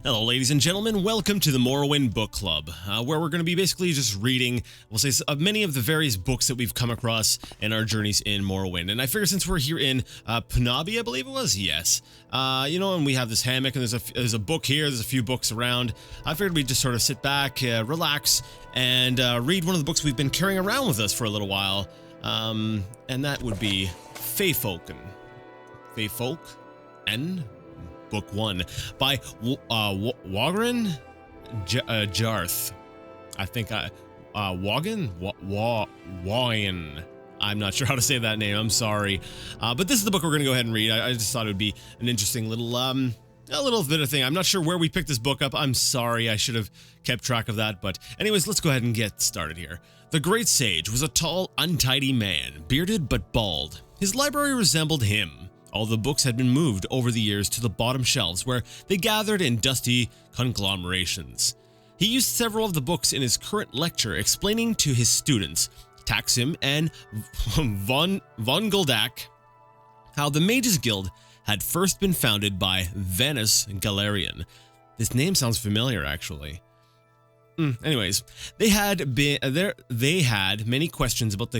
Hello, ladies and gentlemen. Welcome to the Morrowind Book Club, where we're going to be basically just reading, many of the various books that we've come across in our journeys in Morrowind. And I figure since we're here in Penabi, I believe it was, yes. And we have this hammock, and there's a book here, there's a few books around. I figured we'd just sort of sit back, relax, and read one of the books we've been carrying around with us for a little while. And that would be Feyfolken. Feyfolken? Book 1 by Wagrin Jarth. I think Wagan. I'm not sure how to say that name. I'm sorry. But this is the book we're going to go ahead and read. I just thought it would be an interesting little bit of thing. I'm not sure where we picked this book up. I'm sorry. I should have kept track of that. But anyways, let's go ahead and get started here. The Great Sage was a tall, untidy man, bearded but bald. His library resembled him. All the books had been moved over the years to the bottom shelves where they gathered in dusty conglomerations. He used several of the books in his current lecture, explaining to his students, Taksim and von Goldak, how the Mages Guild had first been founded by Vanus Galerian. This name sounds familiar, actually. Anyways, they had many questions about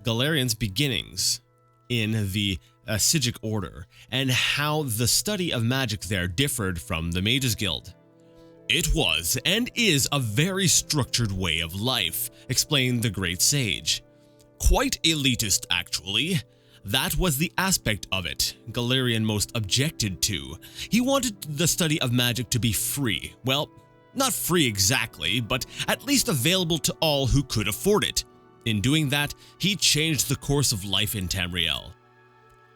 Galerian's beginnings in the Sigic Order, and how the study of magic there differed from the Mages Guild. It was and is a very structured way of life, explained the Great Sage. Quite elitist, actually. That was the aspect of it Galerian most objected to. He wanted the study of magic to be free. Well, not free exactly, but at least available to all who could afford it. In doing that, he changed the course of life in Tamriel.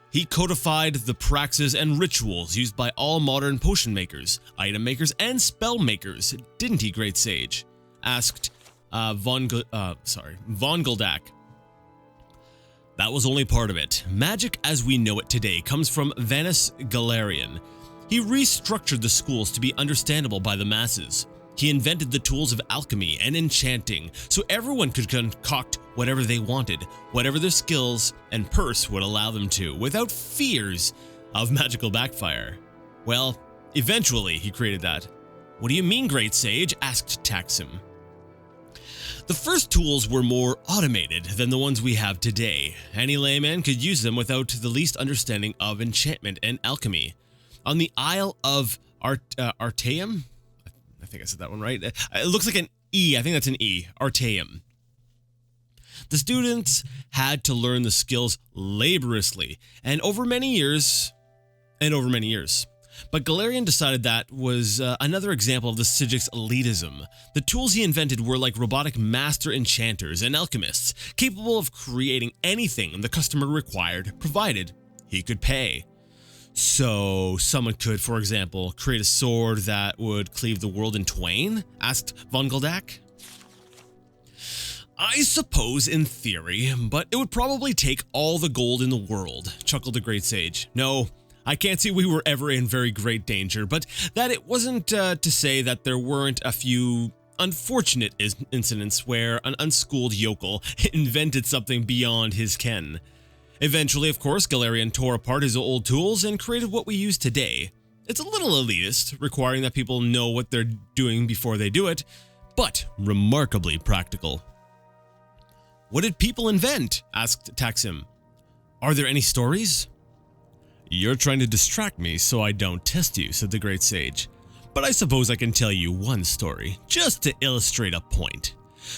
He codified the praxes and rituals used by all modern potion makers, item makers, and spell makers, didn't he, Great Sage? Asked von Goldak. That was only part of it. Magic as we know it today comes from Vanus Galerian. He restructured the schools to be understandable by the masses. He invented the tools of alchemy and enchanting, so everyone could concoct whatever they wanted, whatever their skills and purse would allow them to, without fears of magical backfire. Well, eventually he created that. What do you mean, Great Sage? Asked Taksim. The first tools were more automated than the ones we have today. Any layman could use them without the least understanding of enchantment and alchemy. On the Isle of Artaeum? I think I said that one right. It looks like an E. I think that's an E. Artaeum. The students had to learn the skills laboriously and over many years. But Galerian decided that was another example of the Sigic's elitism. The tools he invented were like robotic master enchanters and alchemists, capable of creating anything the customer required, provided he could pay. So, someone could, for example, create a sword that would cleave the world in twain? Asked von Goldak. I suppose in theory, but it would probably take all the gold in the world, chuckled the Great Sage. No, I can't see we were ever in very great danger, but that it wasn't to say that there weren't a few unfortunate incidents where an unschooled yokel invented something beyond his ken. Eventually, of course, Galerian tore apart his old tools and created what we use today. It's a little elitist, requiring that people know what they're doing before they do it, but remarkably practical. What did people invent? Asked Taksim. Are there any stories? You're trying to distract me so I don't test you, said the Great Sage. But I suppose I can tell you one story, just to illustrate a point.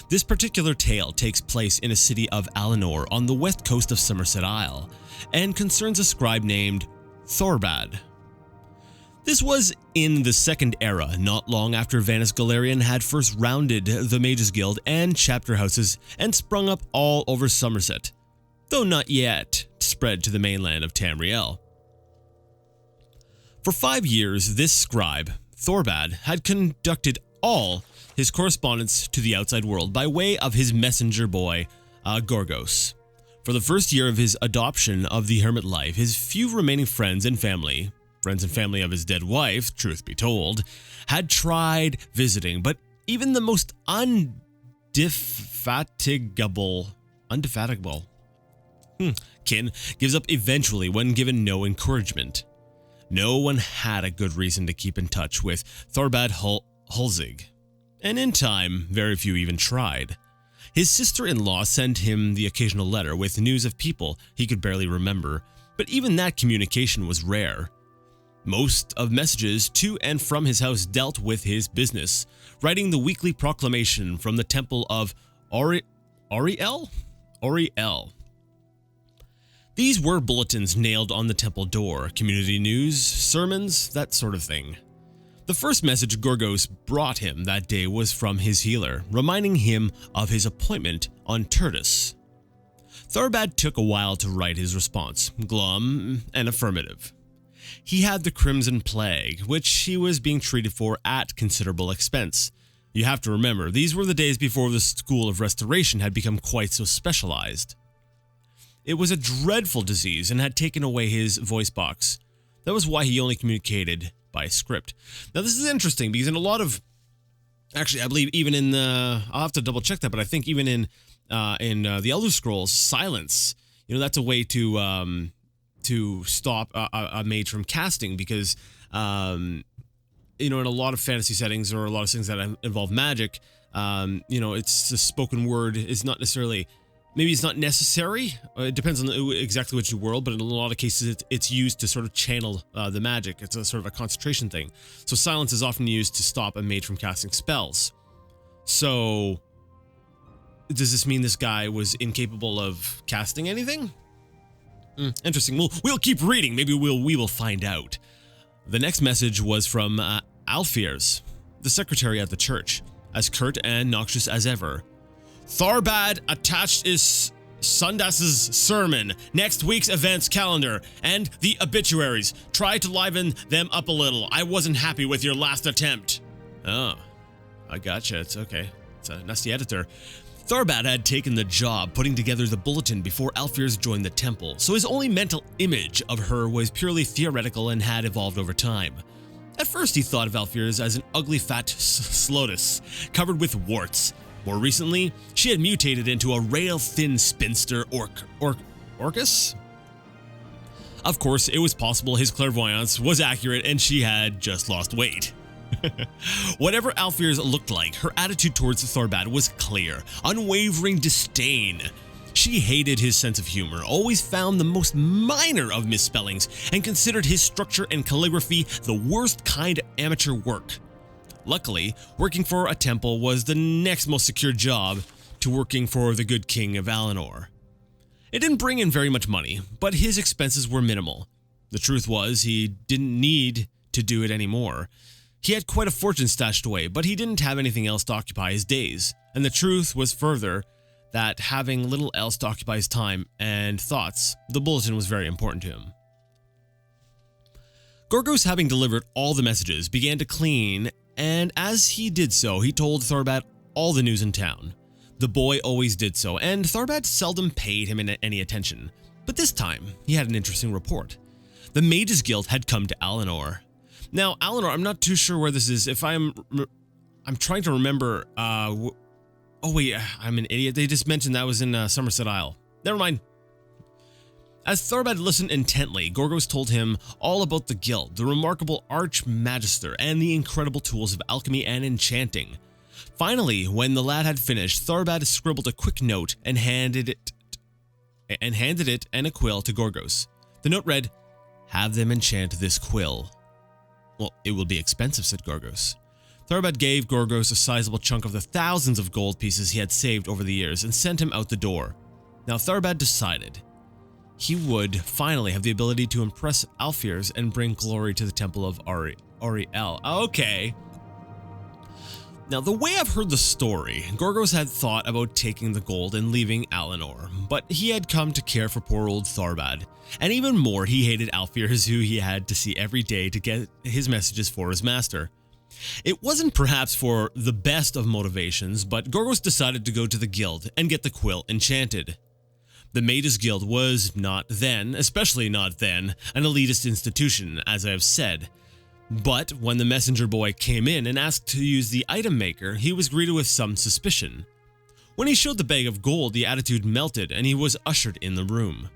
This particular tale takes place in a city of Alinor on the west coast of Somerset Isle, and concerns a scribe named Thorbad. This was in the Second Era, not long after Vanus Galerian had first rounded the Mages Guild and chapter houses and sprung up all over Somerset, though not yet spread to the mainland of Tamriel. For 5 years, this scribe, Thorbad, had conducted all his correspondence to the outside world by way of his messenger boy, Gorgos. For the first year of his adoption of the hermit life, his few remaining friends and family of his dead wife, truth be told, had tried visiting, but even the most indefatigable kin gives up eventually when given no encouragement. No one had a good reason to keep in touch with Thorbad Hulzig, and in time, very few even tried. His sister-in-law sent him the occasional letter with news of people he could barely remember, but even that communication was rare. Most of messages to and from his house dealt with his business, writing the weekly proclamation from the temple of Auriel. These were bulletins nailed on the temple door, community news, sermons, that sort of thing. The first message Gorgos brought him that day was from his healer, reminding him of his appointment on Tertus. Thorbad took a while to write his response, glum and affirmative. He had the Crimson Plague, which he was being treated for at considerable expense. You have to remember, these were the days before the School of Restoration had become quite so specialized. It was a dreadful disease and had taken away his voice box. That was why he only communicated by script. Now this is interesting because in a lot of, actually I believe even in the, I'll have to double check that, but I think even in the Elder Scrolls, silence, that's a way to stop a mage from casting because, in a lot of fantasy settings or a lot of things that involve magic, it's the spoken word is not necessarily, maybe it's not necessary. It depends on exactly which world, but in a lot of cases it's used to sort of channel the magic. It's a sort of a concentration thing. So silence is often used to stop a mage from casting spells. So does this mean this guy was incapable of casting anything? Interesting. We'll keep reading. Maybe we will find out. The next message was from Alfiers, the secretary at the church, as curt and noxious as ever. Thorbad attached is Sundas's sermon, next week's events calendar, and the obituaries. Try to liven them up a little. I wasn't happy with your last attempt. Oh, I gotcha. It's okay. It's a nasty editor. Thorbad had taken the job putting together the bulletin before Alfiers joined the temple, so his only mental image of her was purely theoretical and had evolved over time. At first he thought of Alfiers as an ugly fat slotus, covered with warts. More recently, she had mutated into a rail-thin spinster Orcus? Of course, it was possible his clairvoyance was accurate and she had just lost weight. Whatever Alfiers looked like, her attitude towards Thorbad was clear, unwavering disdain. She hated his sense of humor, always found the most minor of misspellings, and considered his structure and calligraphy the worst kind of amateur work. Luckily, working for a temple was the next most secure job to working for the good king of Alinor. It didn't bring in very much money, but his expenses were minimal. The truth was, he didn't need to do it anymore. He had quite a fortune stashed away, but he didn't have anything else to occupy his days. And the truth was further that having little else to occupy his time and thoughts, the bulletin was very important to him. Gorgos, having delivered all the messages, began to clean, and as he did so, he told Thorbad all the news in town. The boy always did so, and Thorbad seldom paid him any attention. But this time, he had an interesting report. The Mages Guild had come to Alinor. Now, Alinor, I'm not too sure where this is. If I'm trying to remember, oh wait, I'm an idiot. They just mentioned that was in Somerset Isle. Never mind. As Thorbad listened intently, Gorgos told him all about the guild, the remarkable Archmagister, and the incredible tools of alchemy and enchanting. Finally, when the lad had finished, Thorbad scribbled a quick note and handed it and a quill to Gorgos. The note read, "Have them enchant this quill." "Well, it will be expensive," said Gorgos. Thorbad gave Gorgos a sizable chunk of the thousands of gold pieces he had saved over the years and sent him out the door. Now Thorbad decided he would finally have the ability to impress Alfiers and bring glory to the temple of Auriel. Okay. Now, the way I've heard the story, Gorgos had thought about taking the gold and leaving Alinor, but he had come to care for poor old Thorbad. And even more, he hated Alfiers, who he had to see every day to get his messages for his master. It wasn't perhaps for the best of motivations, but Gorgos decided to go to the guild and get the quill enchanted. The Mages Guild was not then, especially not then, an elitist institution, as I have said. But when the messenger boy came in and asked to use the item maker, he was greeted with some suspicion. When he showed the bag of gold, the attitude melted and he was ushered in the room.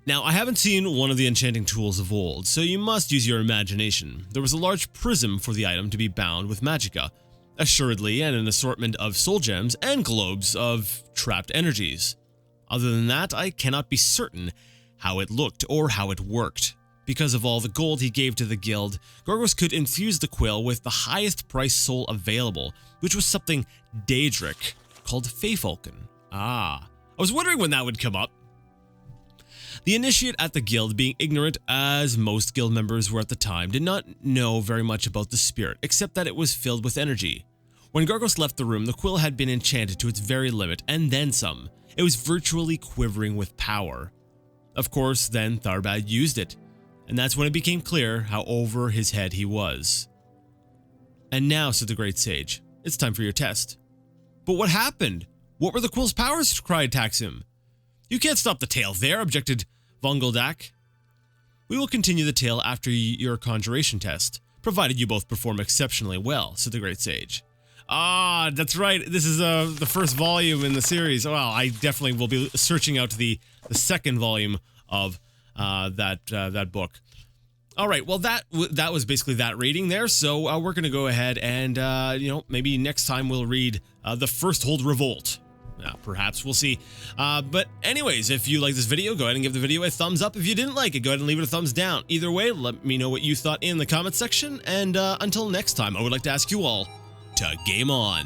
Now, I haven't seen one of the enchanting tools of old, so you must use your imagination. There was a large prism for the item to be bound with magicka, assuredly, and an assortment of soul gems and globes of trapped energies. Other than that, I cannot be certain how it looked or how it worked. Because of all the gold he gave to the guild, Gorgos could infuse the quill with the highest price soul available, which was something Daedric called Feyfolken. I was wondering when that would come up. The initiate at the guild, being ignorant as most guild members were at the time, did not know very much about the spirit, except that it was filled with energy. When Gorgos left the room, the quill had been enchanted to its very limit, and then some. It was virtually quivering with power. Of course, then Tharbad used it, and that's when it became clear how over his head he was. "And now," said the great sage, "it's time for your test." "But what happened? What were the quill's powers?" cried Taksim. "You can't stop the tale there," objected Vongoldak. "We will continue the tale after your conjuration test, provided you both perform exceptionally well," said the great sage. That's right. This is the first volume in the series. Well, I definitely will be searching out the second volume of that book. All right, well, that was basically that reading there. So we're going to go ahead and, maybe next time we'll read The First Hold Revolt. Perhaps, we'll see. But anyways, if you like this video, go ahead and give the video a thumbs up. If you didn't like it, go ahead and leave it a thumbs down. Either way, let me know what you thought in the comment section. And until next time, I would like to ask you all to game on.